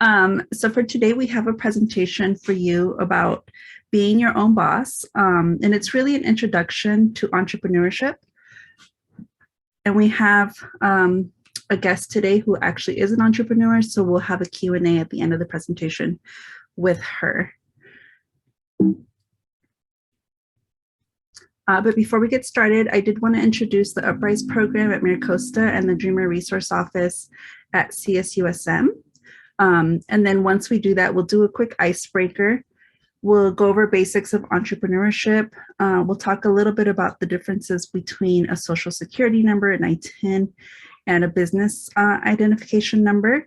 So for today, we have a presentation for you about being your own boss. And it's really an introduction to entrepreneurship. And we have a guest today who actually is an entrepreneur. So we'll have a Q&A at the end of the presentation with her. But before we get started, I did want to introduce the Uprise program at MiraCosta and the Dreamer Resource Office at CSUSM. And then once we do that, we'll do a quick icebreaker. We'll go over basics of entrepreneurship. We'll talk a little bit about the differences between a social security number, an ITIN, and a business identification number.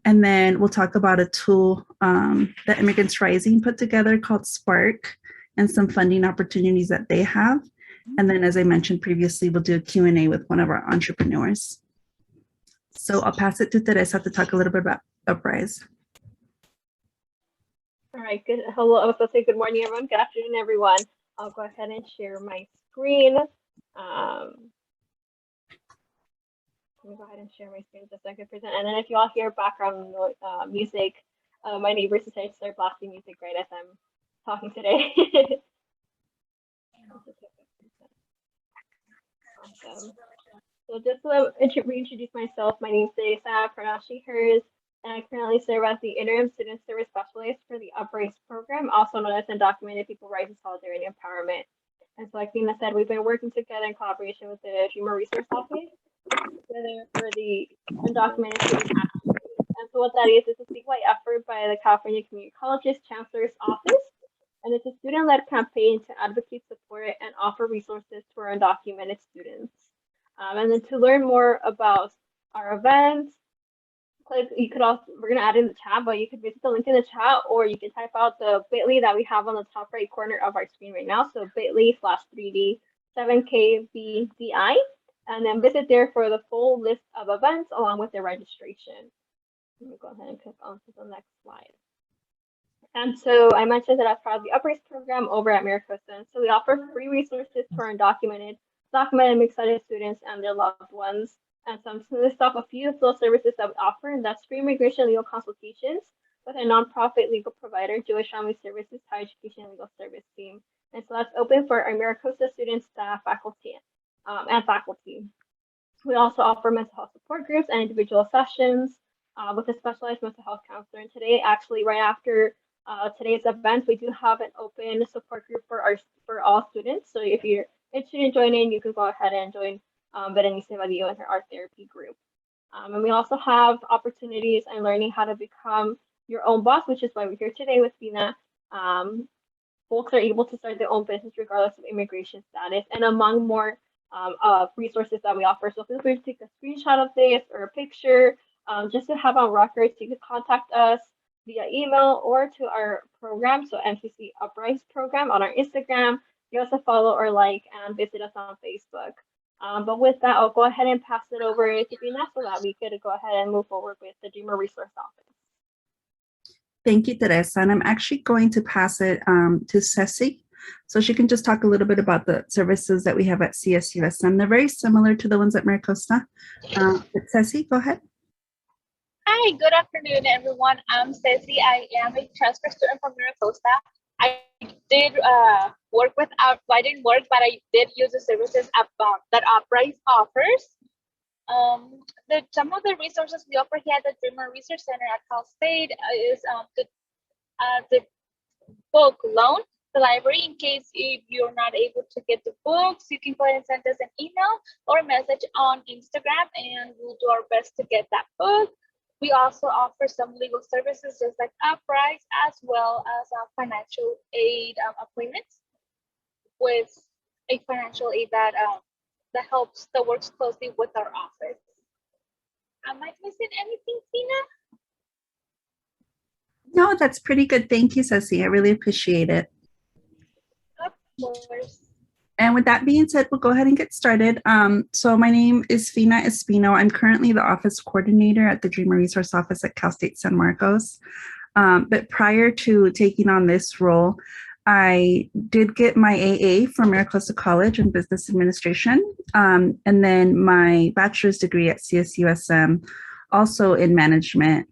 And then we'll talk about a tool that Immigrants Rising put together called Spark and some funding opportunities that they have. And then, as I mentioned previously, we'll do a Q&A with one of our entrepreneurs. So I'll pass it to Teresa to talk a little bit about Uprise. All right, good. Hello, I was going to say good morning, everyone. Good afternoon, everyone. I'll go ahead and share my screen. Let me go ahead and share my screen just so I can present. And then if you all hear background music, my neighbors decided to start blasting music right as I'm talking today. Awesome. So just to reintroduce myself, my name is Teresa, pronounced she, hers, and I currently serve as the Interim Student Service Specialist for the Uprise program, also known as Undocumented People Rights and Solidarity Empowerment. And so like Dina said, we've been working together in collaboration with the Dreamer Resource Office for the Undocumented Student Action. And so what that is a statewide effort by the California Community Colleges Chancellor's Office. And it's a student-led campaign to advocate, support, and offer resources to our undocumented students. And then to learn more about our events, you could also, we're going to add in the chat, but you could visit the link in the chat, or you can type out the bit.ly that we have on the top right corner of our screen right now. So bit.ly/3D 7KVDI, and then visit there for the full list of events along with their registration. Let me go ahead and click on to the next slide. And so I mentioned that as part of the Uprise program over at MiraCosta. So we offer free resources for documented mixed-sided students and their loved ones. And so I'm just going to list off a few of those services that we offer, and that's free immigration legal consultations with a nonprofit legal provider, Jewish Family Services, Higher Education and Legal Service Team. And so that's open for our MiraCosta students, staff, faculty, and faculty. We also offer mental health support groups and individual sessions with a specialized mental health counselor. And today, actually, right after today's event, we do have an open support group for all students. So if you're interested in joining, you can go ahead and join Berenice Vadillo and her art therapy group. And we also have opportunities in learning how to become your own boss, which is why we're here today with Vina. Folks are able to start their own business regardless of immigration status, and among more resources that we offer. So feel free to take a screenshot of this or a picture just to have on record. So you can contact us via email or to our program, so MCC Uprise program on our Instagram. You also follow or like and visit us on Facebook. But with that, I'll go ahead and pass it over to Vina so that we could go ahead and move forward with the Dreamer Resource Office. Thank you, Teresa. And I'm actually going to pass it to Ceci, so she can just talk a little bit about the services that we have at CSUSM. They're very similar to the ones at MiraCosta. But Ceci, go ahead. Hi, good afternoon, everyone. I'm Ceci. I am a transfer student from MiraCosta. I did work with, I didn't work, but I did use the services that Uprise offers. Some of the resources we offer here at the Dreamer Research Center at Cal State is the book loan, the library. In case if you're not able to get the books, you can go ahead and send us an email or a message on Instagram, and we'll do our best to get that book. We also offer some legal services just like Uprise, as well as financial aid appointments with a financial aid that works closely with our office. Am I missing anything, Tina? No, that's pretty good. Thank you, Ceci. I really appreciate it. Of course. And with that being said, we'll go ahead and get started. So my name is Josefina Espino. I'm currently the office coordinator at the Dreamer Resource Office at Cal State San Marcos. But prior to taking on this role, I did get my AA from MiraCosta College in Business Administration, and then my bachelor's degree at CSUSM, also in management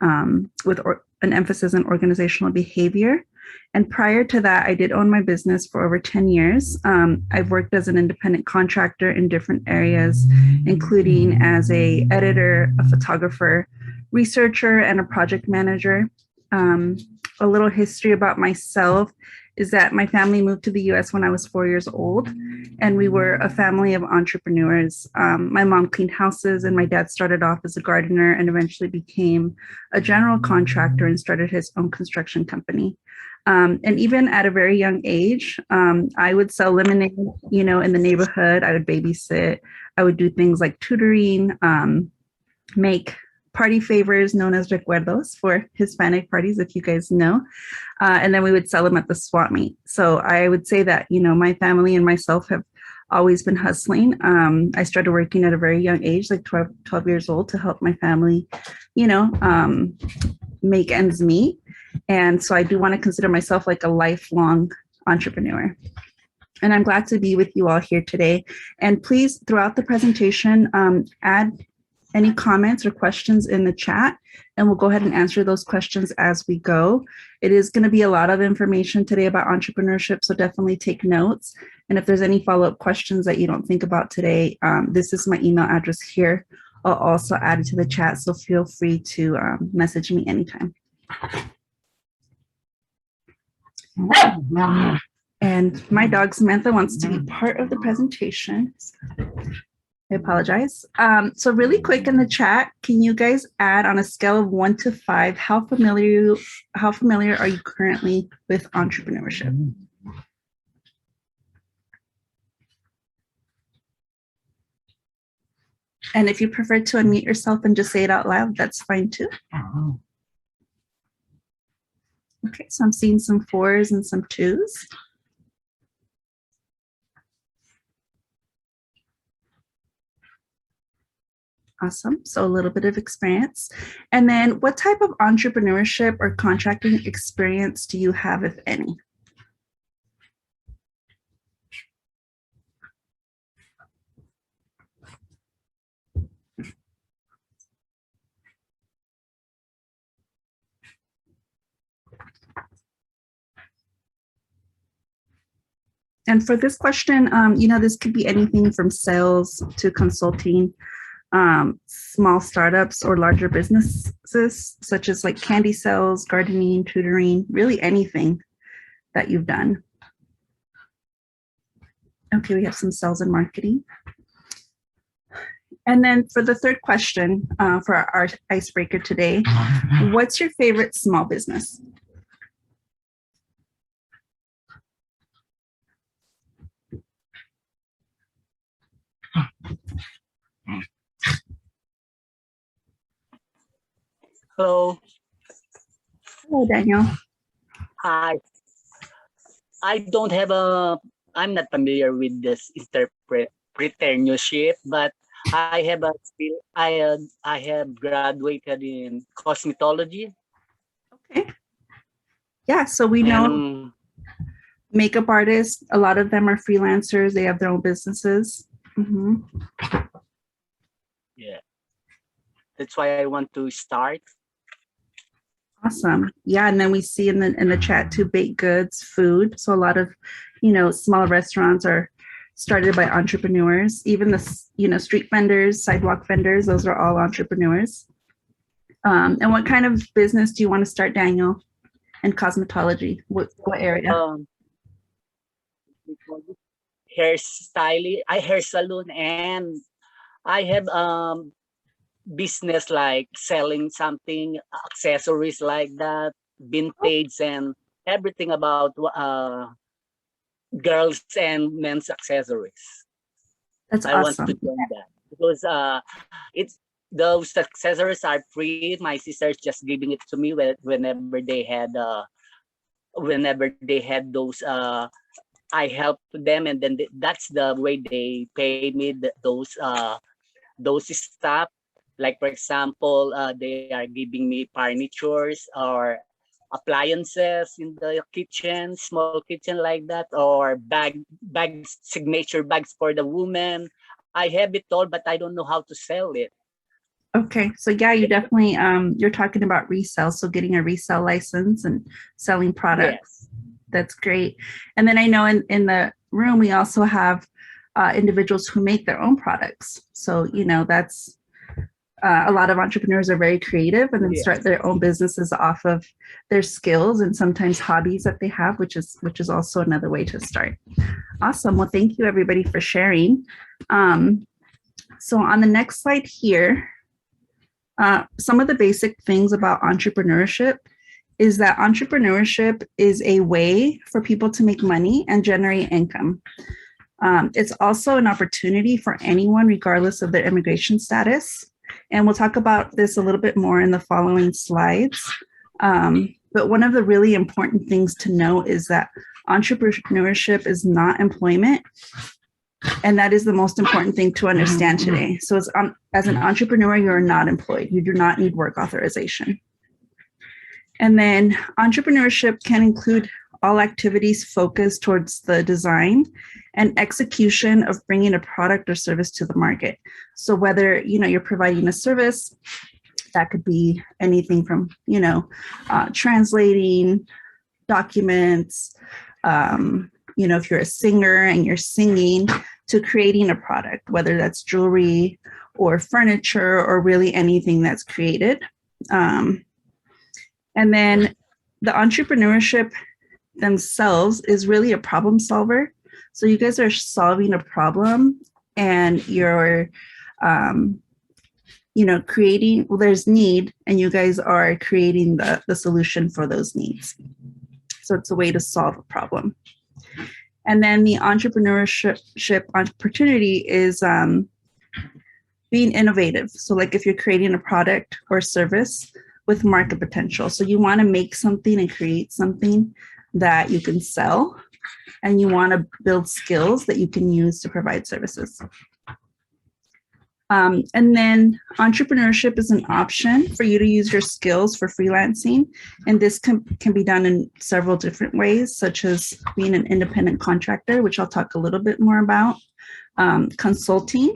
with an emphasis on organizational behavior. And prior to that, I did own my business for over 10 years. I've worked as an independent contractor in different areas, including as a editor, a photographer, researcher, and a project manager. A little history about myself is that my family moved to the US when I was 4 years old, and we were a family of entrepreneurs. My mom cleaned houses, and my dad started off as a gardener and eventually became a general contractor and started his own construction company. And even at a very young age, I would sell lemonade, in the neighborhood. I would babysit. I would do things like tutoring, make party favors known as recuerdos for Hispanic parties, if you guys know. And then we would sell them at the swap meet. So I would say that, my family and myself have always been hustling. I started working at a very young age, like 12 years old, to help my family, make ends meet. And so I do want to consider myself like a lifelong entrepreneur. And I'm glad to be with you all here today. And please, throughout the presentation, add any comments or questions in the chat, and we'll go ahead and answer those questions as we go. It is going to be a lot of information today about entrepreneurship, so definitely take notes. And if there's any follow-up questions that you don't think about today, this is my email address here. I'll also add it to the chat, so feel free to message me anytime. And my dog Samantha wants to be part of the presentation. I apologize. So really quick in the chat, can you guys add on a scale of 1 to 5, how familiar are you currently with entrepreneurship? And if you prefer to unmute yourself and just say it out loud, that's fine too. Okay, so I'm seeing some 4s and some 2s. Awesome. So a little bit of experience. And then what type of entrepreneurship or contracting experience do you have, if any? And for this question, this could be anything from sales to consulting, small startups or larger businesses, such as like candy sales, gardening, tutoring, really anything that you've done. Okay, we have some sales and marketing. And then for the third question, for our icebreaker today, what's your favorite small business? Hello. Hello, Daniel. Hi. I'm not familiar with this entrepreneurship, but I have a skill. I have graduated in cosmetology. Okay. Yeah, so we know makeup artists, a lot of them are freelancers. They have their own businesses. Mm-hmm. Yeah. That's why I want to start. Awesome. Yeah, and then we see in the chat too, baked goods, food. So a lot of, small restaurants are started by entrepreneurs. Even the, street vendors, sidewalk vendors, those are all entrepreneurs. And what kind of business do you want to start, Daniel? In cosmetology, what area? Hair salon, and I have business like selling something, accessories like that, vintage, and everything about girls and men's accessories. That's I awesome. want to join that because those accessories are free. My sister's just giving it to me whenever they had those. I help them, and then that's the way they pay me those stuff. Like for example, they are giving me furnitures or appliances in the kitchen, small kitchen like that, or signature bags for the woman. I have it all, but I don't know how to sell it. Okay, so yeah, you definitely you're talking about resale, so getting a resale license and selling products. Yes. That's great. And then I know in the room we also have individuals who make their own products. So you know that's a lot of entrepreneurs are very creative and then start Yes. their own businesses off of their skills and sometimes hobbies that they have, which is also another way to start. Awesome. Well, thank you everybody for sharing. So on the next slide here, some of the basic things about entrepreneurship is that entrepreneurship is a way for people to make money and generate income. It's also an opportunity for anyone, regardless of their immigration status. And we'll talk about this a little bit more in the following slides. But one of the really important things to know is that entrepreneurship is not employment. And that is the most important thing to understand today. So as an entrepreneur, you're not employed. You do not need work authorization. And then entrepreneurship can include all activities focused towards the design and execution of bringing a product or service to the market. So whether you're providing a service, that could be anything from translating documents, if you're a singer and you're singing, to creating a product, whether that's jewelry or furniture or really anything that's created. And then the entrepreneurship themselves is really a problem solver. So you guys are solving a problem and you're, creating, well, there's need and you guys are creating the solution for those needs. So it's a way to solve a problem. And then the entrepreneurship opportunity is being innovative. So like if you're creating a product or service with market potential. So you want to make something and create something that you can sell, and you want to build skills that you can use to provide services. And then entrepreneurship is an option for you to use your skills for freelancing. And this can be done in several different ways, such as being an independent contractor, which I'll talk a little bit more about, consulting,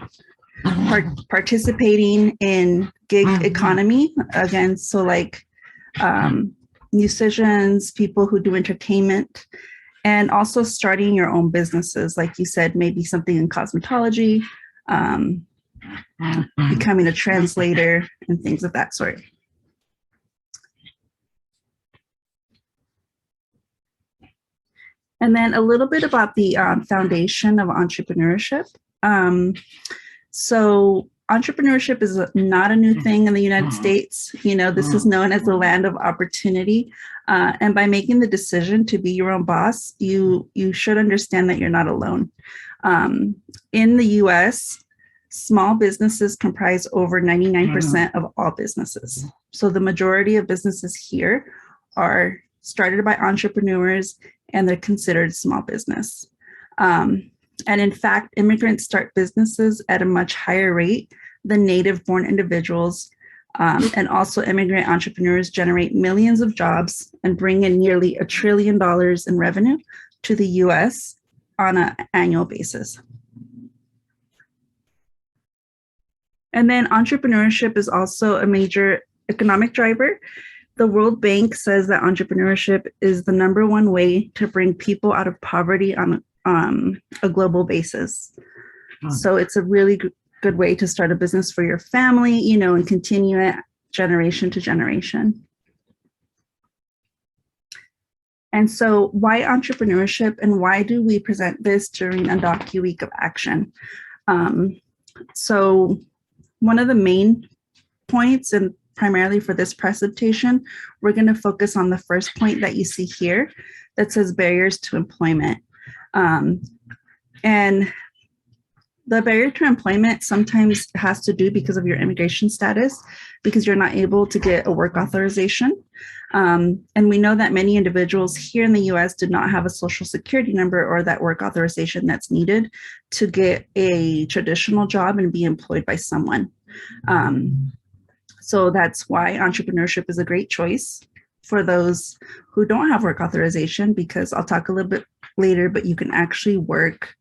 participating in gig economy, again, so like musicians, people who do entertainment, and also starting your own businesses, like you said, maybe something in cosmetology, becoming a translator and things of that sort. And then a little bit about the foundation of entrepreneurship. So entrepreneurship is not a new thing in the United States. This is known as the land of opportunity. And by making the decision to be your own boss, you should understand that you're not alone. In the US, small businesses comprise over 99% of all businesses. So the majority of businesses here are started by entrepreneurs and they're considered small business. And in fact, immigrants start businesses at a much higher rate than native-born individuals. And also immigrant entrepreneurs generate millions of jobs and bring in nearly $1 trillion in revenue to the US on an annual basis. And then entrepreneurship is also a major economic driver. The World Bank says that entrepreneurship is the #1 way to bring people out of poverty on a global basis. So it's a really good way to start a business for your family, and continue it generation to generation. And so why entrepreneurship, and why do we present this during a docu-week of action? So one of the main points, and primarily for this presentation, we're going to focus on the first point that you see here that says barriers to employment. And the barrier to employment sometimes has to do because of your immigration status, because you're not able to get a work authorization. And we know that many individuals here in the US did not have a social security number or that work authorization that's needed to get a traditional job and be employed by someone. So that's why entrepreneurship is a great choice for those who don't have work authorization, because I'll talk a little bit later, but you can actually work,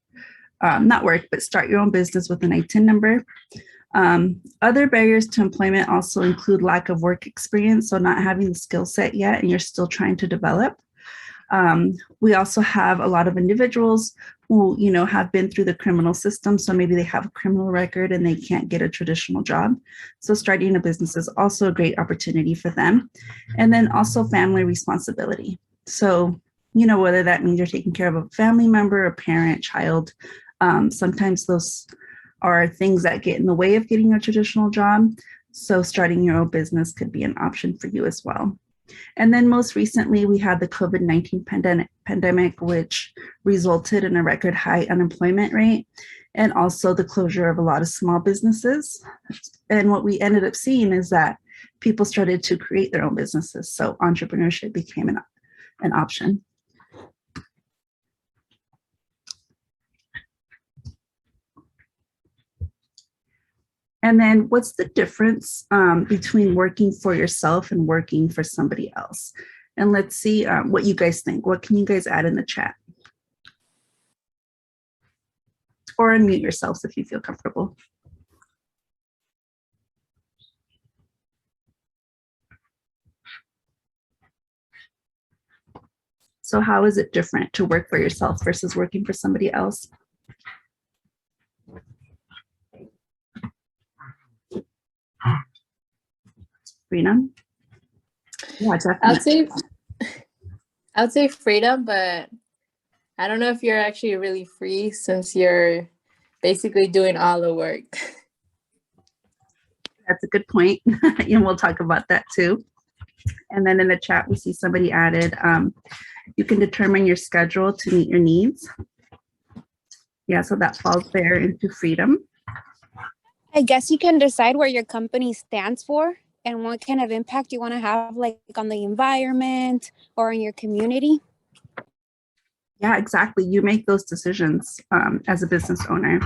not work, but start your own business with an ITIN number. Other barriers to employment also include lack of work experience, so not having the skill set yet and you're still trying to develop. We also have a lot of individuals who, have been through the criminal system, so maybe they have a criminal record and they can't get a traditional job. So starting a business is also a great opportunity for them. And then also family responsibility. So, whether that means you're taking care of a family member, a parent, child, sometimes those are things that get in the way of getting a traditional job. So starting your own business could be an option for you as well. And then most recently, we had the COVID-19 pandemic, which resulted in a record high unemployment rate and also the closure of a lot of small businesses. And what we ended up seeing is that people started to create their own businesses. So entrepreneurship became an option. And then what's the difference between working for yourself and working for somebody else? And let's see what you guys think. What can you guys add in the chat? Or unmute yourselves if you feel comfortable. So how is it different to work for yourself versus working for somebody else? Freedom? Yeah, definitely. I would say freedom, but I don't know if you're actually really free since you're basically doing all the work. That's a good point. And we'll talk about that too. And then in the chat, we see somebody added, you can determine your schedule to meet your needs. Yeah, so that falls there into freedom. I guess you can decide what your company stands for and what kind of impact you want to have, like on the environment or in your community. Yeah, exactly. You make those decisions as a business owner.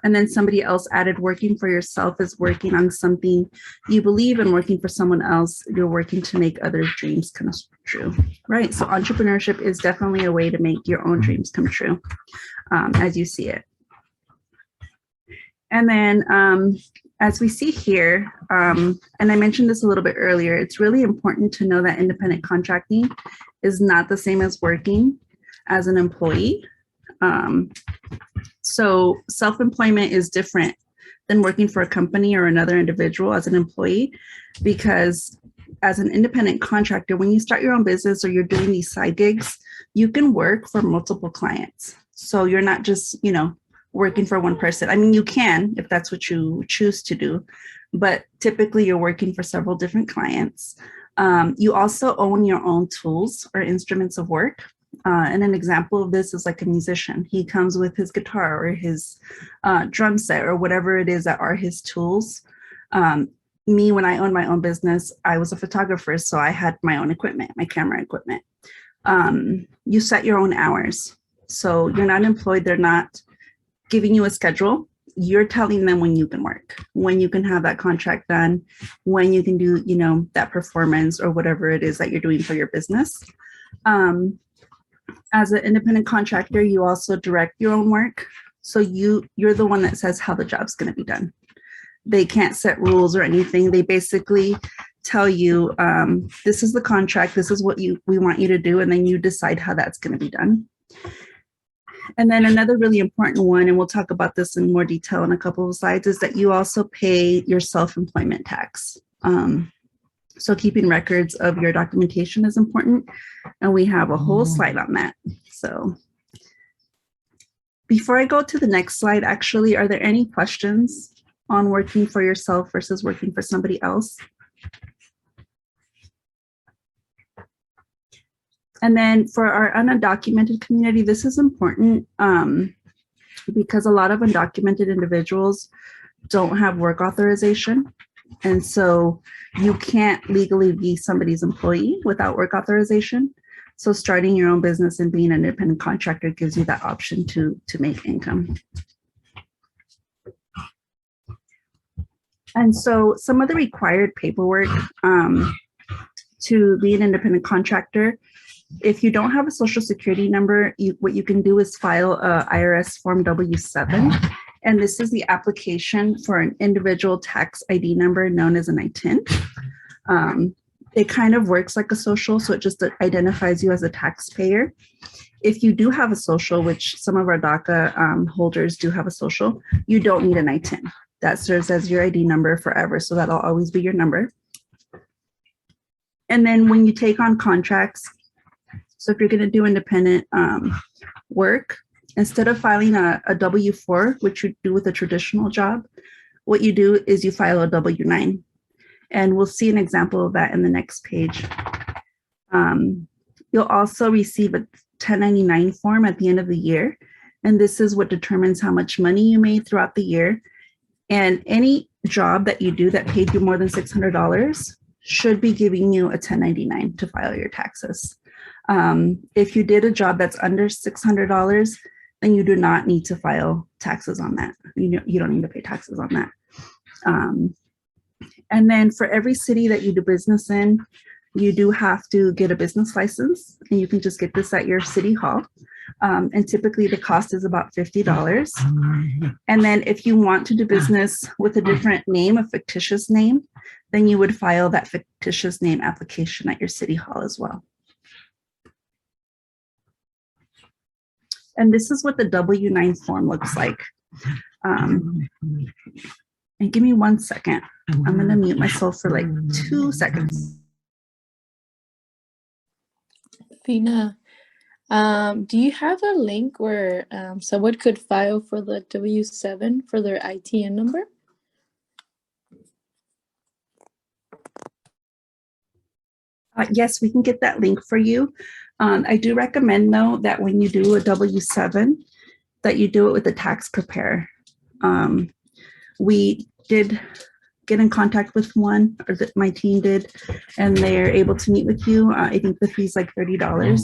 And then somebody else added, working for yourself is working on something you believe in. Working for someone else, you're working to make others' dreams come true. Right. So entrepreneurship is definitely a way to make your own dreams come true as you see it. And then as we see here, and I mentioned this a little bit earlier, it's really important to know that independent contracting is not the same as working as an employee. So self-employment is different than working for a company or another individual as an employee, because as an independent contractor, when you start your own business or you're doing these side gigs, you can work for multiple clients. So you're not just, working for one person. I mean, you can if that's what you choose to do, but typically you're working for several different clients. You also own your own tools or instruments of work. And an example of this is like a musician. He comes with his guitar or his drum set or whatever it is that are his tools. Me, when I owned my own business, I was a photographer, so I had my own equipment, my camera equipment. You set your own hours. So you're not employed. They're not giving you a schedule. You're telling them when you can work, when you can have that contract done, when you can do, that performance or whatever it is that you're doing for your business. As an independent contractor, you also direct your own work. So you're the one that says how the job's going to be done. They can't set rules or anything. They basically tell you, this is the contract, this is what we want you to do, and then you decide how that's going to be done. And then another really important one, and we'll talk about this in more detail in a couple of slides, is that you also pay your self-employment tax. So keeping records of your documentation is important, and we have a whole slide on that. So before I go to the next slide, actually, are there any questions on working for yourself versus working for somebody else? And then for our undocumented community, this is important because a lot of undocumented individuals don't have work authorization. And so you can't legally be somebody's employee without work authorization. So starting your own business and being an independent contractor gives you that option to make income. And so some of the required paperwork to be an independent contractor, if you don't have a social security number, what you can do is file a IRS form W-7, And this is the application for an individual tax ID number known as an ITIN. It kind of works like a social, so it just identifies you as a taxpayer. If you do have a social, which some of our DACA holders do have a social, you don't need an ITIN. That serves as your ID number forever, so that'll always be your number. And then when you take on contracts, so if you're going to do independent work, instead of filing a W-4, which you do with a traditional job, what you do is you file a W-9. And we'll see an example of that in the next page. You'll also receive a 1099 form at the end of the year. And this is what determines how much money you made throughout the year. And any job that you do that paid you more than $600 should be giving you a 1099 to file your taxes. If you did a job that's under $600, then you do not need to file taxes on that. You don't need to pay taxes on that. And then for every city that you do business in, you do have to get a business license, and you can just get this at your city hall. And typically the cost is about $50. And then if you want to do business with a different name, a fictitious name, then you would file that fictitious name application at your city hall as well. And this is what the W-9 form looks like. And give me 1 second. I'm going to mute myself for like 2 seconds. Fina, do you have a link where someone could file for the W-7 for their ITN number? Yes, we can get that link for you. I do recommend, though, that when you do a W-7, that you do it with a tax preparer. We did get in contact with one, or that my team did, and they're able to meet with you. I think the fee's like $30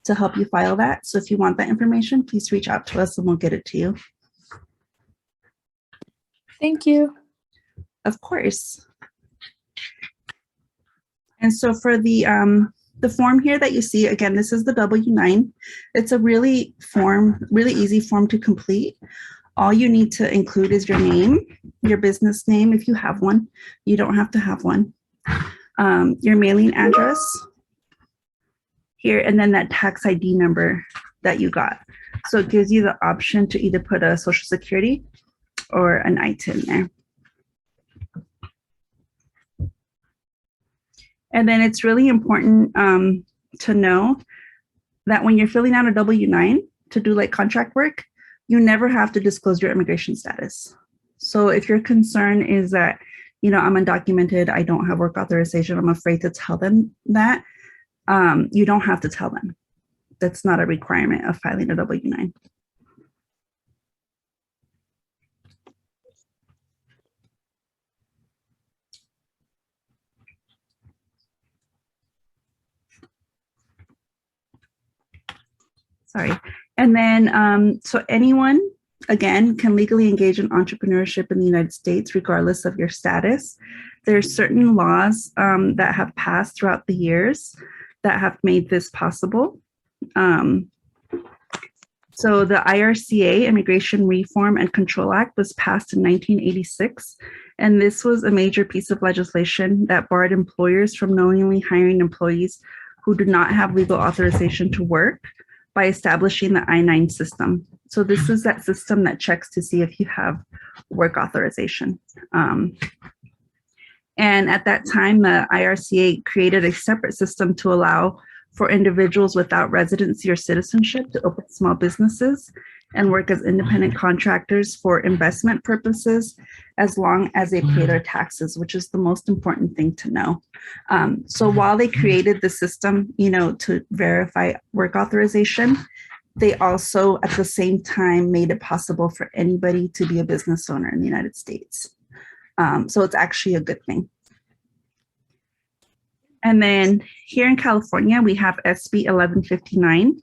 to help you file that. So if you want that information, please reach out to us and we'll get it to you. Thank you. Of course. And so for the form here that you see, again, this is the W-9. It's a really easy form to complete. All you need to include is your name, your business name, if you have one. You don't have to have one. Your mailing address here, and then that tax ID number that you got. So it gives you the option to either put a Social Security or an ITIN there. And then it's really important to know that when you're filling out a W-9 to do like contract work, you never have to disclose your immigration status. So if your concern is that, I'm undocumented, I don't have work authorization, I'm afraid to tell them that, you don't have to tell them. That's not a requirement of filing a W-9. Sorry. And then, so anyone, again, can legally engage in entrepreneurship in the United States, regardless of your status. There are certain laws that have passed throughout the years that have made this possible. So the IRCA, Immigration Reform and Control Act, was passed in 1986. And this was a major piece of legislation that barred employers from knowingly hiring employees who do not have legal authorization to work by establishing the I-9 system. So this is that system that checks to see if you have work authorization. And at that time, the IRCA created a separate system to allow for individuals without residency or citizenship to open small businesses and work as independent contractors for investment purposes, as long as they pay their taxes, which is the most important thing to know. So while they created the system, to verify work authorization, they also at the same time made it possible for anybody to be a business owner in the United States. So it's actually a good thing. And then here in California, we have SB 1159.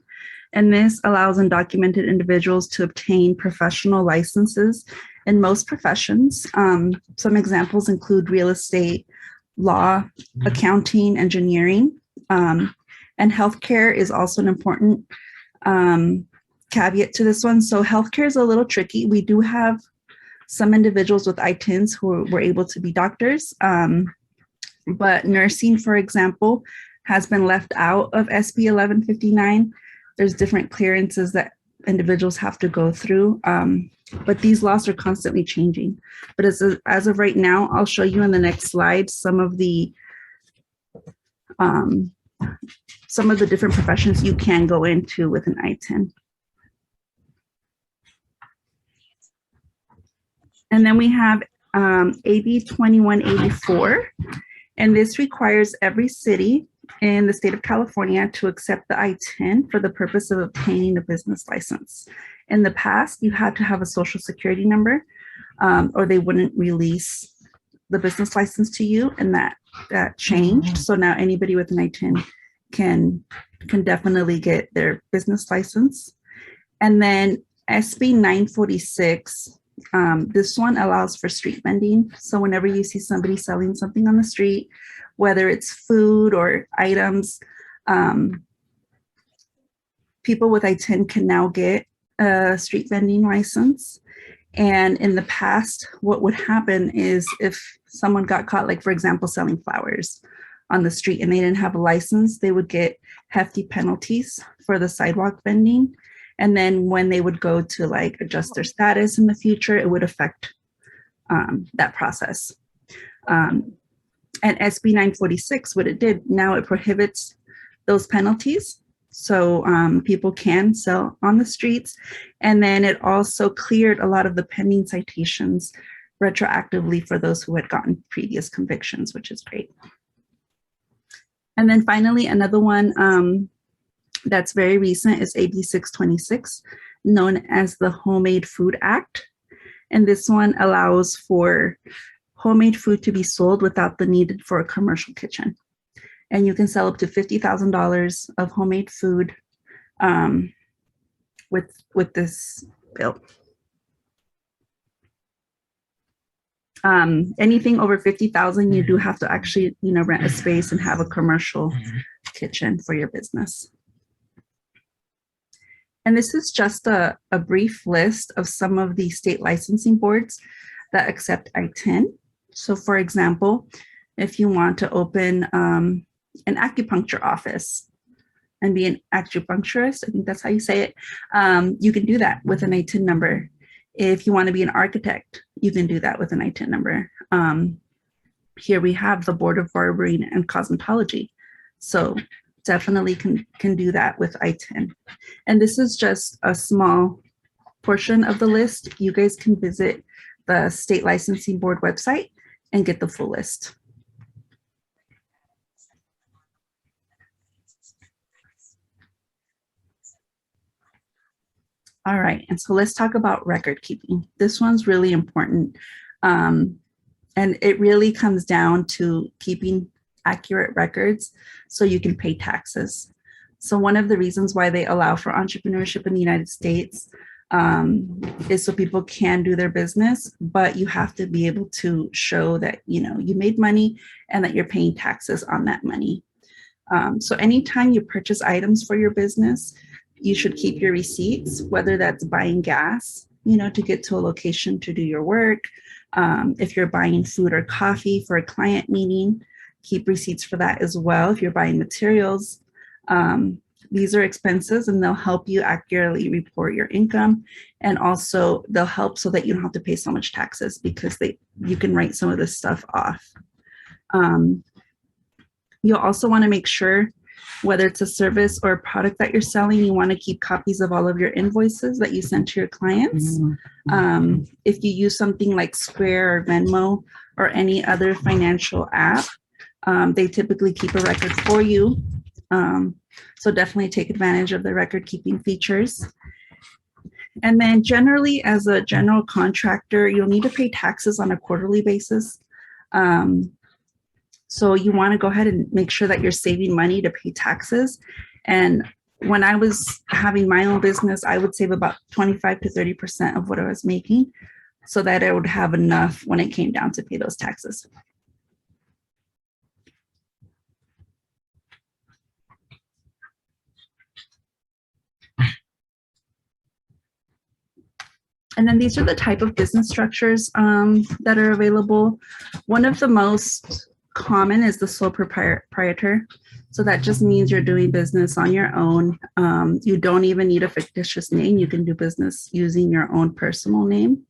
And this allows undocumented individuals to obtain professional licenses in most professions. Some examples include real estate, law, accounting, engineering, and healthcare is also an important caveat to this one. So healthcare is a little tricky. We do have some individuals with I-10s who were able to be doctors. But nursing, for example, has been left out of SB 1159. There's different clearances that individuals have to go through, but these laws are constantly changing. But as of right now, I'll show you in the next slide some of the different professions you can go into with an I-10. And then we have AB 2184, and this requires every city in the state of California to accept the I-10 for the purpose of obtaining a business license. In the past, you had to have a social security number or they wouldn't release the business license to you, and that changed. So now anybody with an I-10 can definitely get their business license. And then SB 946, this one allows for street vending. So whenever you see somebody selling something on the street, whether it's food or items, people with I-10 can now get a street vending license. And in the past, what would happen is if someone got caught, like for example, selling flowers on the street and they didn't have a license, they would get hefty penalties for the sidewalk vending. And then when they would go to like adjust their status in the future, it would affect that process. And SB 946, what it did, now it prohibits those penalties. So people can sell on the streets. And then it also cleared a lot of the pending citations retroactively for those who had gotten previous convictions, which is great. And then finally, another one that's very recent is AB 626, known as the Homemade Food Act. And this one allows for homemade food to be sold without the need for a commercial kitchen. And you can sell up to $50,000 of homemade food with this bill. Anything over 50,000, you do have to actually, rent a space and have a commercial kitchen for your business. And this is just a brief list of some of the state licensing boards that accept I-10. So for example, if you want to open an acupuncture office and be an acupuncturist, I think that's how you say it, you can do that with an I-10 number. If you want to be an architect, you can do that with an I-10 number. Here we have the Board of Barbering and Cosmetology. So definitely can do that with I-10. And this is just a small portion of the list. You guys can visit the State Licensing Board website and get the full list. All right, and so let's talk about record keeping. This one's really important. And it really comes down to keeping accurate records so you can pay taxes. So one of the reasons why they allow for entrepreneurship in the United States is so people can do their business, but you have to be able to show that, you made money and that you're paying taxes on that money. So anytime you purchase items for your business, you should keep your receipts, whether that's buying gas, to get to a location to do your work. If you're buying food or coffee for a client meeting, keep receipts for that as well. If you're buying materials, these are expenses and they'll help you accurately report your income. And also they'll help so that you don't have to pay so much taxes because you can write some of this stuff off. You'll also want to make sure, whether it's a service or a product that you're selling, you want to keep copies of all of your invoices that you send to your clients. If you use something like Square or Venmo or any other financial app, they typically keep a record for you. So definitely take advantage of the record keeping features. And then generally, as a general contractor, you'll need to pay taxes on a quarterly basis. So you want to go ahead and make sure that you're saving money to pay taxes. And when I was having my own business, I would save about 25 to 30% of what I was making so that I would have enough when it came down to pay those taxes. And then these are the type of business structures that are available. One of the most common is the sole proprietor. So that just means you're doing business on your own. You don't even need a fictitious name. You can do business using your own personal name.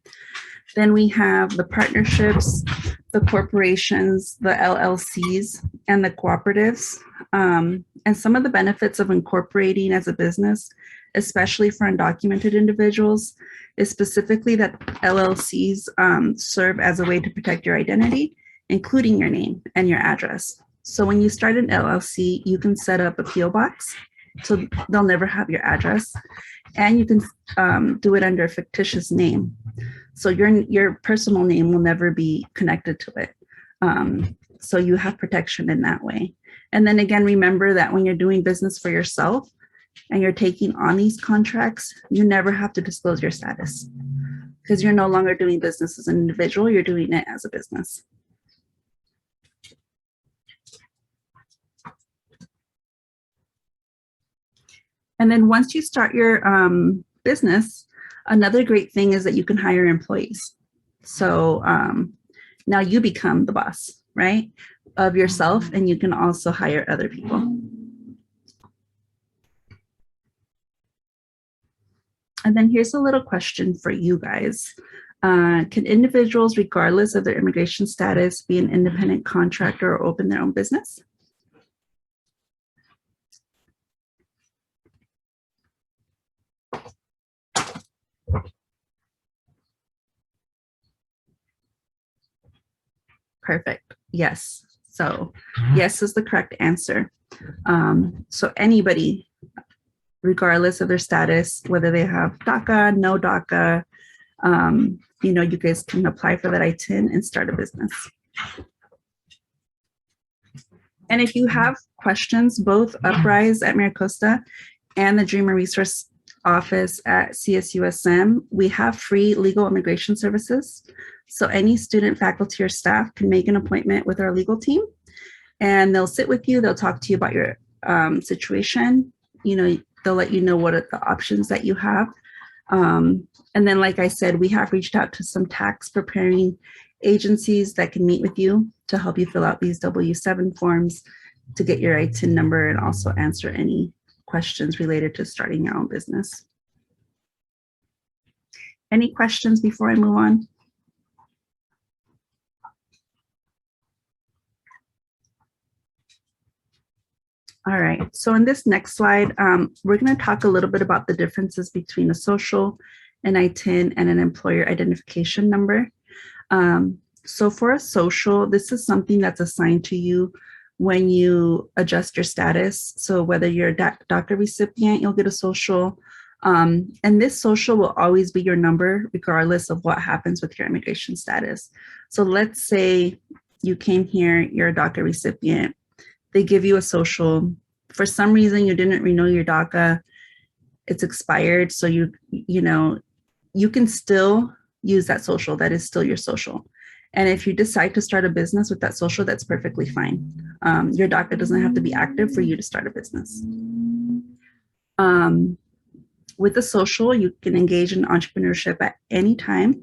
Then we have the partnerships, the corporations, the LLCs, and the cooperatives. And some of the benefits of incorporating as a business, especially for undocumented individuals, is specifically that LLCs serve as a way to protect your identity, including your name and your address. So when you start an LLC, you can set up a PO box, so they'll never have your address, and you can do it under a fictitious name. So your personal name will never be connected to it. So you have protection in that way. And then again, remember that when you're doing business for yourself and you're taking on these contracts, you never have to disclose your status because you're no longer doing business as an individual, you're doing it as a business. And then once you start your business, another great thing is that you can hire employees. So now you become the boss, right, of yourself, and you can also hire other people. And then here's a little question for you guys. Can individuals, regardless of their immigration status, be an independent contractor or open their own business? Perfect. Yes. So yes is the correct answer. So anybody, regardless of their status, whether they have DACA, no DACA, you guys can apply for that I-10 and start a business. And if you have questions, both Uprise at MiraCosta and the Dreamer Resource Office at CSUSM, we have free legal immigration services. So any student, faculty, or staff can make an appointment with our legal team, and they'll sit with you. They'll talk to you about your situation. They'll let you know what are the options that you have. And then, like I said, we have reached out to some tax preparing agencies that can meet with you to help you fill out these W-7 forms to get your I-10 number and also answer any questions related to starting your own business. Any questions before I move on? All right, so in this next slide, we're going to talk a little bit about the differences between a social, an I-10, and an employer identification number. So for a social, this is something that's assigned to you when you adjust your status. So whether you're a DACA recipient, you'll get a social. And this social will always be your number, regardless of what happens with your immigration status. So let's say you came here, you're a DACA recipient. They give you a social. For some reason, you didn't renew your DACA. It's expired. So you can still use that social. That is still your social. And if you decide to start a business with that social, that's perfectly fine. Your DACA doesn't have to be active for you to start a business. With the social, you can engage in entrepreneurship at any time.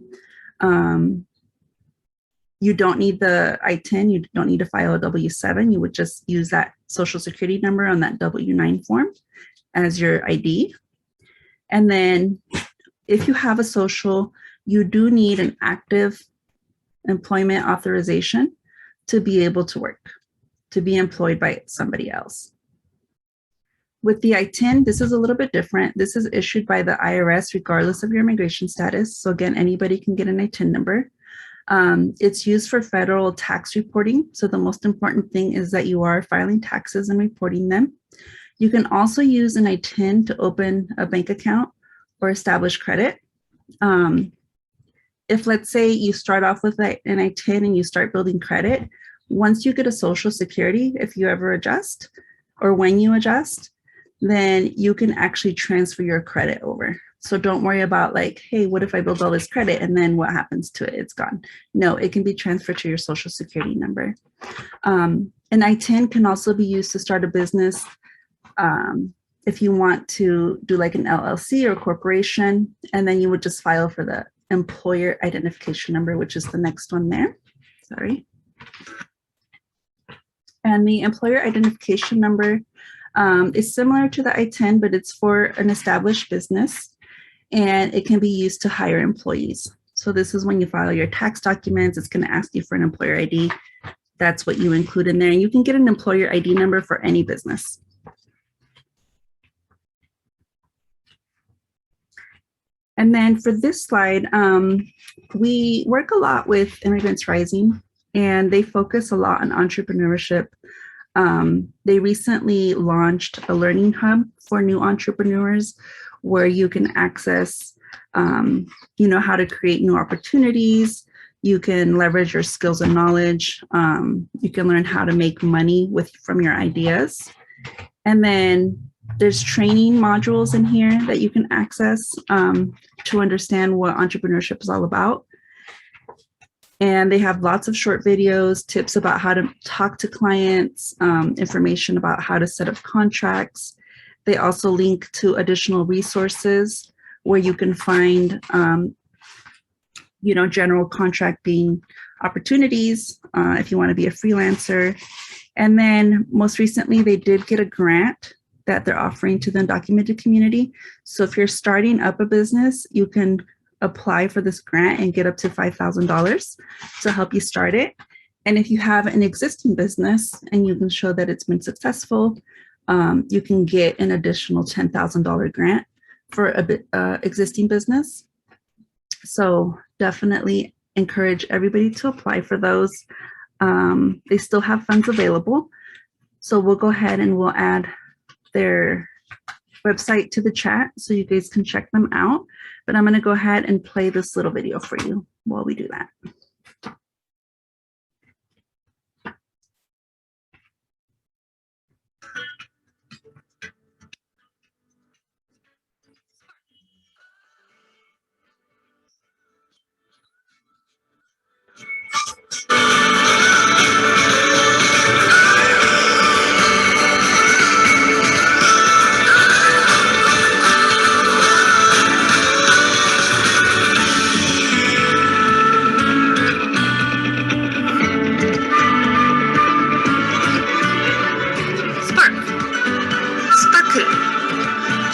You don't need the I-10, you don't need to file a W-7. You would just use that social security number on that W-9 form as your ID. And then if you have a social, you do need an active employment authorization to be able to work, to be employed by somebody else. With the I-10, this is a little bit different. This is issued by the IRS regardless of your immigration status. So again, anybody can get an I-10 number. It's used for federal tax reporting. So the most important thing is that you are filing taxes and reporting them. You can also use an I-10 to open a bank account or establish credit. If let's say you start off with an I-10 and you start building credit, once you get a Social Security, if you ever adjust or when you adjust, then you can actually transfer your credit over. So don't worry about like, hey, what if I build all this credit and then what happens to it? It's gone. No, it can be transferred to your Social Security number. An I-10 can also be used to start a business if you want to do like an LLC or corporation, and then you would just file for the employer identification number, which is the next one there. Sorry. And the employer identification number is similar to the I-10, but it's for an established business, and it can be used to hire employees. So this is when you file your tax documents, it's going to ask you for an employer ID. That's what you include in there. And you can get an employer ID number for any business. And then for this slide, we work a lot with Immigrants Rising, and they focus a lot on entrepreneurship. They recently launched a learning hub for new entrepreneurs where you can access, how to create new opportunities. You can leverage your skills and knowledge. You can learn how to make money from your ideas. And then there's training modules in here that you can access to understand what entrepreneurship is all about. And they have lots of short videos, tips about how to talk to clients, information about how to set up contracts. They also link to additional resources where you can find, general contracting opportunities if you want to be a freelancer. And then most recently, they did get a grant that they're offering to the undocumented community. So if you're starting up a business, you can apply for this grant and get up to $5,000 to help you start it. And if you have an existing business and you can show that it's been successful, you can get an additional $10,000 grant for a existing business. So definitely encourage everybody to apply for those. They still have funds available. So we'll go ahead and we'll add their website to the chat so you guys can check them out. But I'm going to go ahead and play this little video for you while we do that.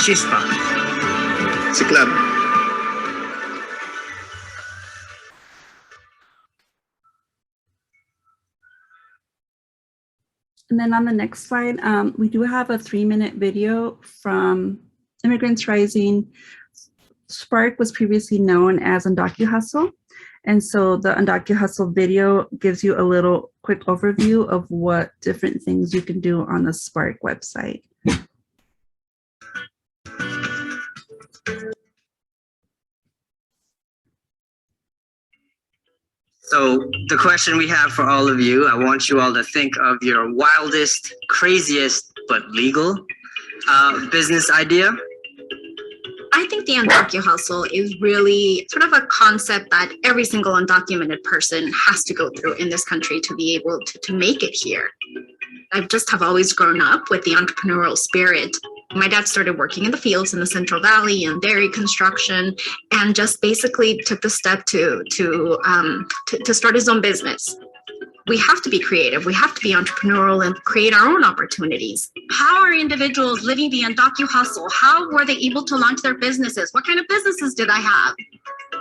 Chispa. Sí, claro. And then on the next slide, we do have a 3-minute video from Immigrants Rising. Spark was previously known as UndocuHustle. And so the UndocuHustle video gives you a little quick overview of what different things you can do on the Spark website. So the question we have for all of you, I want you all to think of your wildest, craziest, but legal business idea. I think the UndocuHustle is really sort of a concept that every single undocumented person has to go through in this country to be able to make it here. I just have always grown up with the entrepreneurial spirit. My dad started working in the fields in the Central Valley and dairy construction, and just basically took the step to start his own business. We have to be creative. We have to be entrepreneurial and create our own opportunities. How are individuals living the UndocuHustle? How were they able to launch their businesses? What kind of businesses did I have?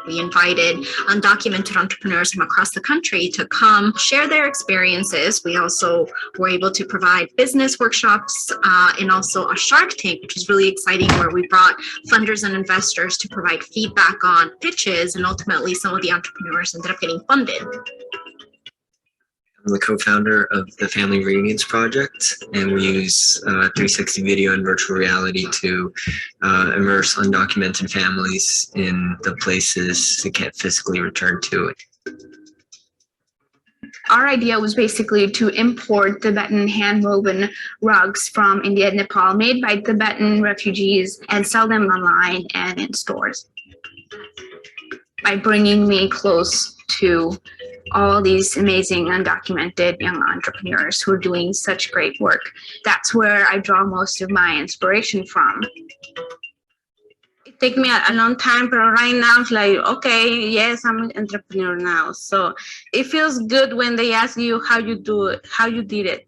We invited undocumented entrepreneurs from across the country to come share their experiences. We also were able to provide business workshops and also a Shark Tank, which is really exciting, where we brought funders and investors to provide feedback on pitches, and ultimately some of the entrepreneurs ended up getting funded. I'm the co-founder of the Family Reunions Project, and we use 360 video and virtual reality to immerse undocumented families in the places they can't physically return to. Our idea was basically to import Tibetan hand-woven rugs from India and Nepal made by Tibetan refugees and sell them online and in stores. By bringing me close to all these amazing undocumented young entrepreneurs who are doing such great work, that's where I draw most of my inspiration from. take me a long time, but right now it's like, okay, yes, I'm an entrepreneur now. So it feels good when they ask you how you do it, how you did it.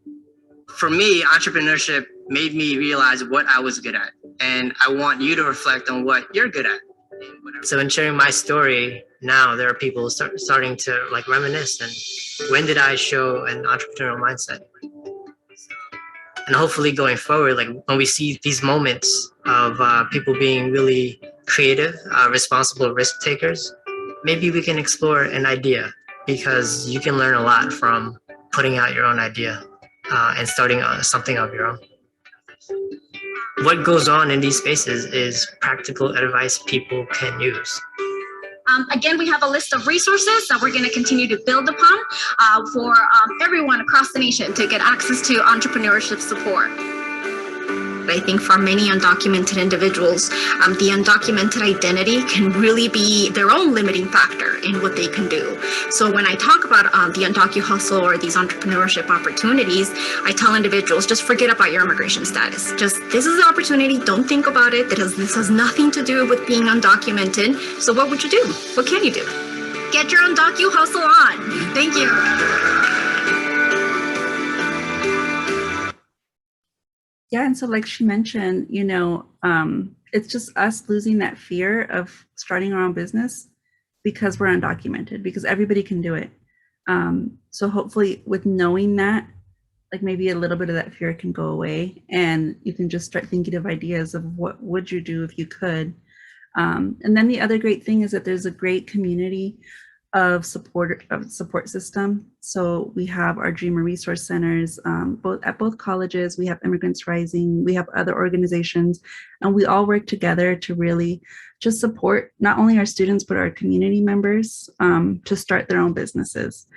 For me, entrepreneurship made me realize what I was good at. And I want you to reflect on what you're good at. So in sharing my story, now there are people starting to like reminisce and when did I show an entrepreneurial mindset? And hopefully going forward, like when we see these moments of people being really creative, responsible risk takers, maybe we can explore an idea because you can learn a lot from putting out your own idea and starting something of your own. What goes on in these spaces is practical advice people can use. Again, we have a list of resources that we're going to continue to build upon for everyone across the nation to get access to entrepreneurship support. I think for many undocumented individuals, the undocumented identity can really be their own limiting factor in what they can do. So when I talk about the undocu-hustle or these entrepreneurship opportunities, I tell individuals, just forget about your immigration status. Just, this is the opportunity, don't think about it. This has nothing to do with being undocumented. So what would you do? What can you do? Get your undocu-hustle on. Thank you. Yeah, and so like she mentioned, it's just us losing that fear of starting our own business because we're undocumented, because everybody can do it. So hopefully with knowing that, like maybe a little bit of that fear can go away and you can just start thinking of ideas of what would you do if you could. And then the other great thing is that there's a great community of support system. So we have our Dreamer Resource Centers at both colleges. We have Immigrants Rising, we have other organizations, and we all work together to really just support not only our students, but our community members to start their own businesses.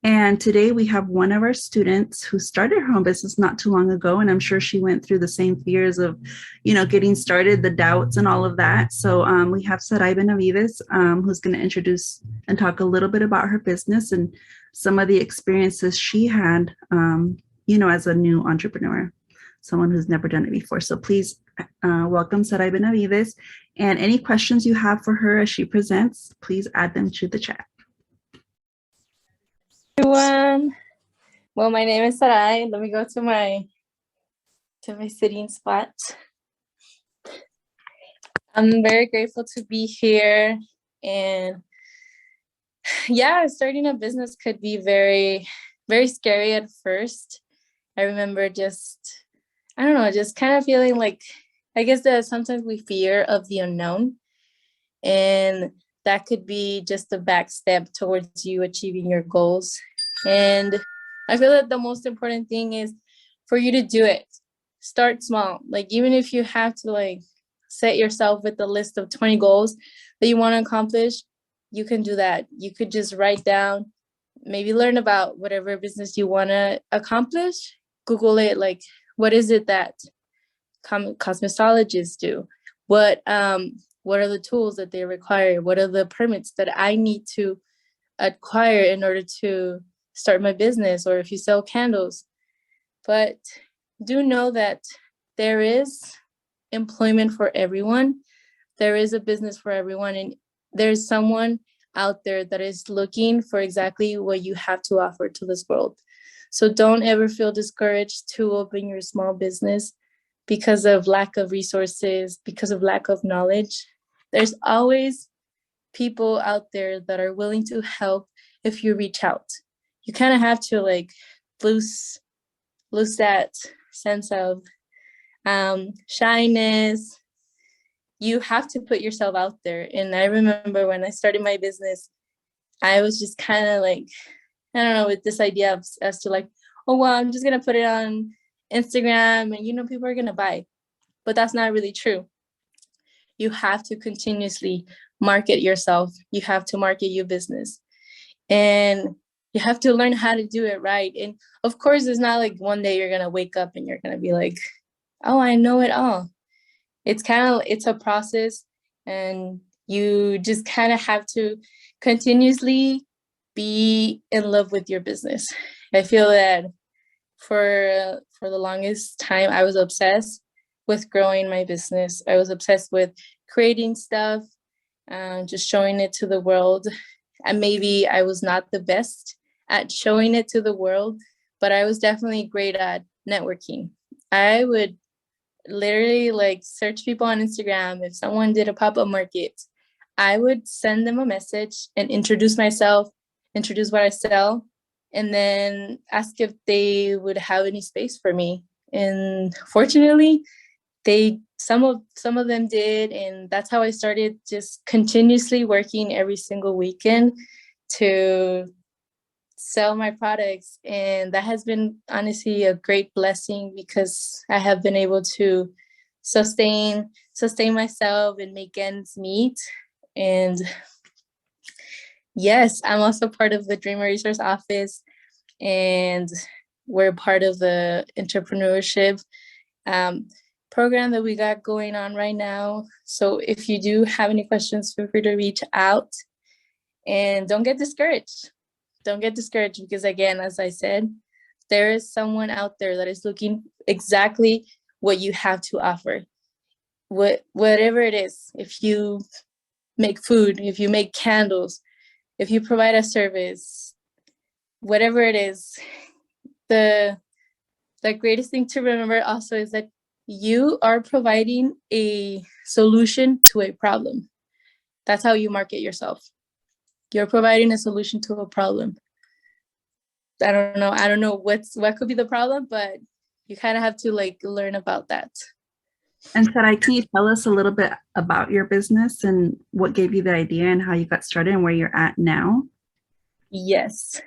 And today we have one of our students who started her own business not too long ago. And I'm sure she went through the same fears of, getting started, the doubts and all of that. So we have Sarai Benavides, who's going to introduce and talk a little bit about her business and some of the experiences she had, as a new entrepreneur, someone who's never done it before. So please welcome Sarai Benavides. And any questions you have for her as she presents, please add them to the chat. Everyone, well, my name is Sarai. Let me go to my sitting spot. I'm very grateful to be here, and yeah, starting a business could be very, very scary at first. I remember just kind of feeling like, I guess that sometimes we fear of the unknown, and that could be just a back step towards you achieving your goals. And I feel that the most important thing is for you to do it. Start small. Like, even if you have to set yourself with a list of 20 goals that you want to accomplish, you can do that. You could just write down, maybe learn about whatever business you want to accomplish. Google it, like, what is it that cosmetologists do? What are the tools that they require? What are the permits that I need to acquire in order to start my business, or if you sell candles? But do know that there is employment for everyone. There is a business for everyone, and there's someone out there that is looking for exactly what you have to offer to this world. So don't ever feel discouraged to open your small business because of lack of resources, because of lack of knowledge. There's always people out there that are willing to help if you reach out. You kind of have to lose that sense of shyness. You have to put yourself out there. And I remember when I started my business, I was just kind of with this idea of as to oh, well, I'm just going to put it on Instagram and, people are going to buy. But that's not really true. You have to continuously market yourself. You have to market your business. And you have to learn how to do it right. And of course, it's not like one day you're going to wake up and you're going to be like, oh, I know it all. It's a process, and you just kind of have to continuously be in love with your business. I feel that for the longest time, I was obsessed with growing my business. I was obsessed with creating stuff, just showing it to the world. And maybe I was not the best at showing it to the world, but I was definitely great at networking. I would literally like search people on Instagram. If someone did a pop-up market, I would send them a message and introduce myself, introduce what I sell, and then ask if they would have any space for me. And fortunately, some of them did, and that's how I started just continuously working every single weekend to sell my products. And that has been honestly a great blessing because I have been able to sustain myself and make ends meet. And yes, I'm also part of the Dreamer Resource Office, and we're part of the entrepreneurship program that we got going on right now. So if you do have any questions, feel free to reach out, and don't get discouraged. Don't get discouraged because, again, as I said, there is someone out there that is looking exactly what you have to offer. Whatever it is, if you make food, if you make candles, if you provide a service, whatever it is, the greatest thing to remember also is that you are providing a solution to a problem. That's how you market yourself. You're providing a solution to a problem. I don't know what could be the problem, but you kind of have to like learn about that. And Sarai, can you tell us a little bit about your business and what gave you the idea and how you got started and where you're at now? Yes.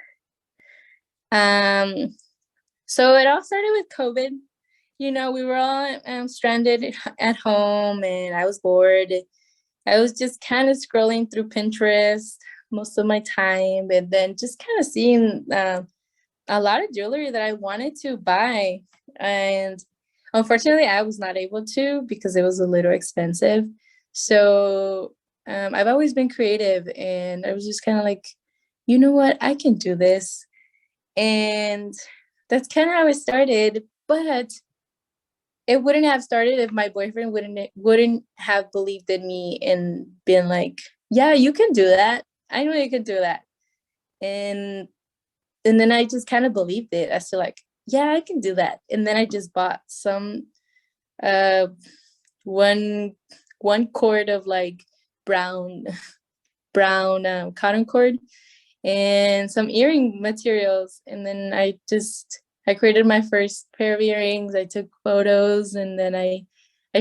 So it all started with COVID. You know, we were all stranded at home, and I was bored. I was just kind of scrolling through Pinterest most of my time, and then just kind of seeing a lot of jewelry that I wanted to buy. And unfortunately, I was not able to because it was a little expensive. So I've always been creative, and I was just kind of like, you know what, I can do this. And that's kind of how it started. But it wouldn't have started if my boyfriend wouldn't have believed in me and been like, yeah, you can do that. I know you can do that. And then I just kind of believed it. I still like, yeah, I can do that. And then I just bought some one cord of like brown cotton cord and some earring materials. And then I created my first pair of earrings. I took photos, and then I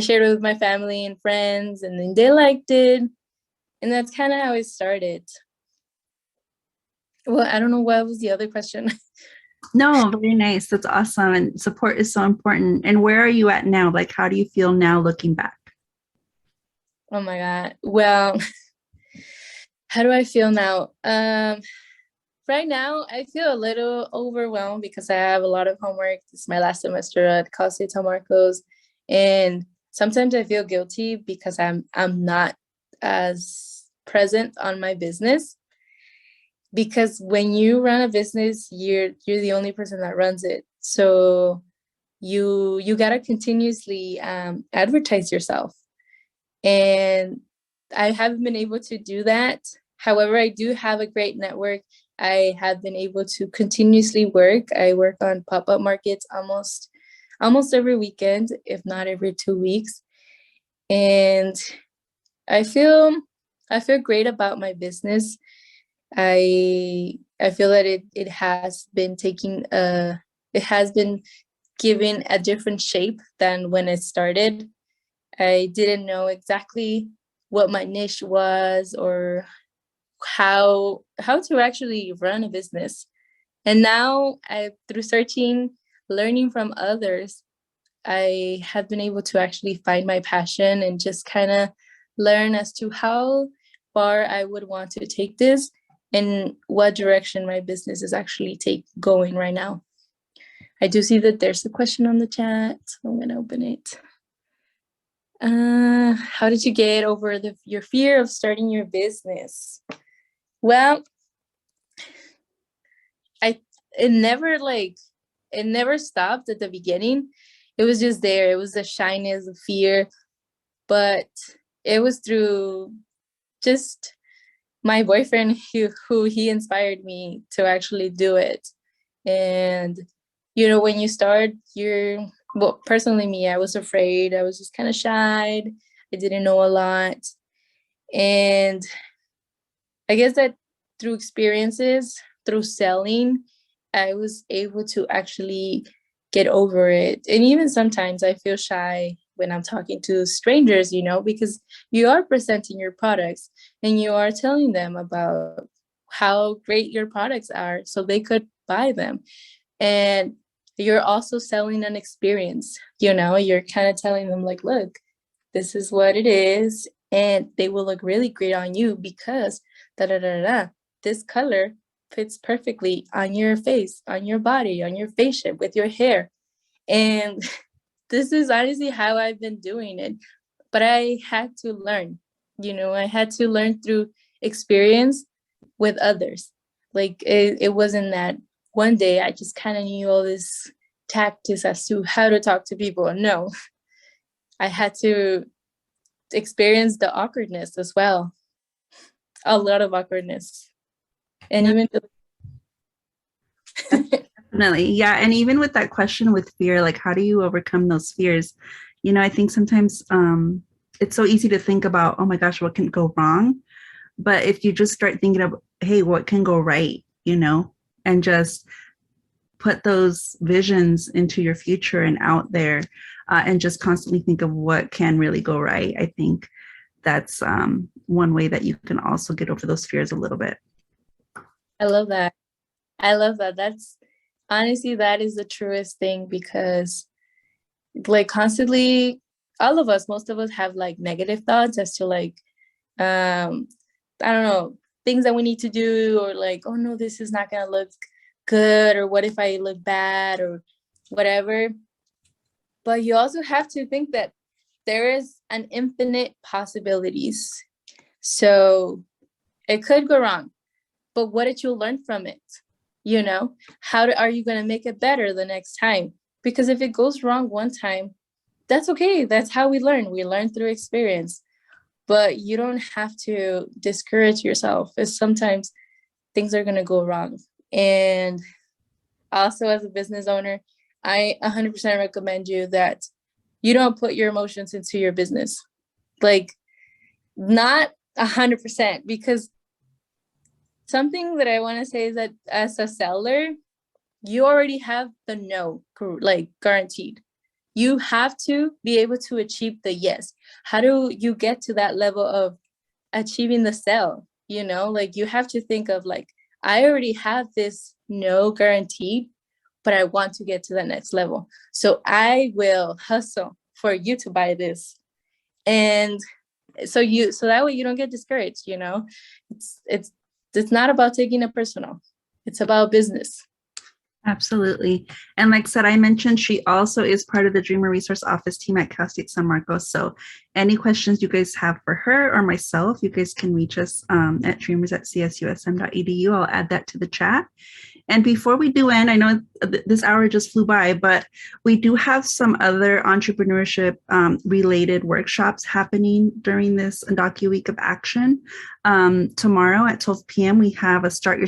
shared it with my family and friends, and then they liked it. And that's kind of how it started. Well, I don't know, what was the other question? No, very nice. That's awesome. And support is so important. And where are you at now? Like, how do you feel now looking back? Oh my God. Well, how do I feel now? Right now, I feel a little overwhelmed because I have a lot of homework. It's my last semester at Cal State San Marcos. And sometimes I feel guilty because I'm not as present on my business. Because when you run a business, you're the only person that runs it. So you gotta continuously advertise yourself. And I haven't been able to do that. However, I do have a great network. I have been able to continuously work. I work on pop-up markets almost every weekend, if not every 2 weeks. And I feel great about my business. I feel that it has been given a different shape than when it started. I didn't know exactly what my niche was or how to actually run a business. And now through searching, learning from others, I have been able to actually find my passion and just kind of learn as to how far I would want to take this and what direction my business is actually going right now. I do see that there's a question on the chat, so I'm gonna open it. How did you get over your fear of starting your business? Well, it never stopped at the beginning. It was just there. It was the shyness, the fear, but it was through just my boyfriend who he inspired me to actually do it. And, you know, when you start, well, personally me, I was afraid. I was just kind of shy. I didn't know a lot. And I guess that through experiences, through selling, I was able to actually get over it. And even sometimes I feel shy when I'm talking to strangers, you know, because you are presenting your products and you are telling them about how great your products are so they could buy them. And you're also selling an experience, you know, you're kind of telling them like, look, this is what it is. And they will look really great on you because this color fits perfectly on your face, on your body, on your face shape, with your hair. And this is honestly how I've been doing it. But I had to learn, you know, I had to learn through experience with others. Like it wasn't that one day I just kind of knew all this tactics as to how to talk to people. No, I had to experience the awkwardness as well. A lot of awkwardness. And even Definitely. Yeah. And even with that question with fear, like how do you overcome those fears? You know, I think sometimes it's so easy to think about, oh my gosh, what can go wrong? But if you just start thinking of, hey, what can go right, you know, and just put those visions into your future and out there and just constantly think of what can really go right. I think that's one way that you can also get over those fears a little bit. I love that. That's honestly, that is the truest thing because like constantly, all of us, most of us have like negative thoughts as to like, I don't know, things that we need to do or like, oh no, this is not gonna look good or what if I look bad or whatever. But you also have to think that there is an infinite possibilities. So it could go wrong, but what did you learn from it? You know, are you going to make it better the next time? Because if it goes wrong one time, that's okay. That's how we learn. We learn through experience, but you don't have to discourage yourself because sometimes things are going to go wrong. And also as a business owner, I 100% recommend you that you don't put your emotions into your business. Like not 100%, because something that I want to say is that as a seller, you already have the no, like guaranteed. You have to be able to achieve the yes. How do you get to that level of achieving the sell? You know, like you have to think of like, I already have this no guaranteed, but I want to get to the next level. So I will hustle for you to buy this. And so that way you don't get discouraged, you know. It's not about taking it personal. It's about business. Absolutely. And like I said, I mentioned she also is part of the Dreamer Resource Office team at Cal State San Marcos. So any questions you guys have for her or myself, you guys can reach us at dreamers@csusm.edu. I'll add that to the chat. And before we do end, I know this hour just flew by, but we do have some other entrepreneurship related workshops happening during this Undocu Week of Action. Tomorrow at 12 p.m., we have a Start Your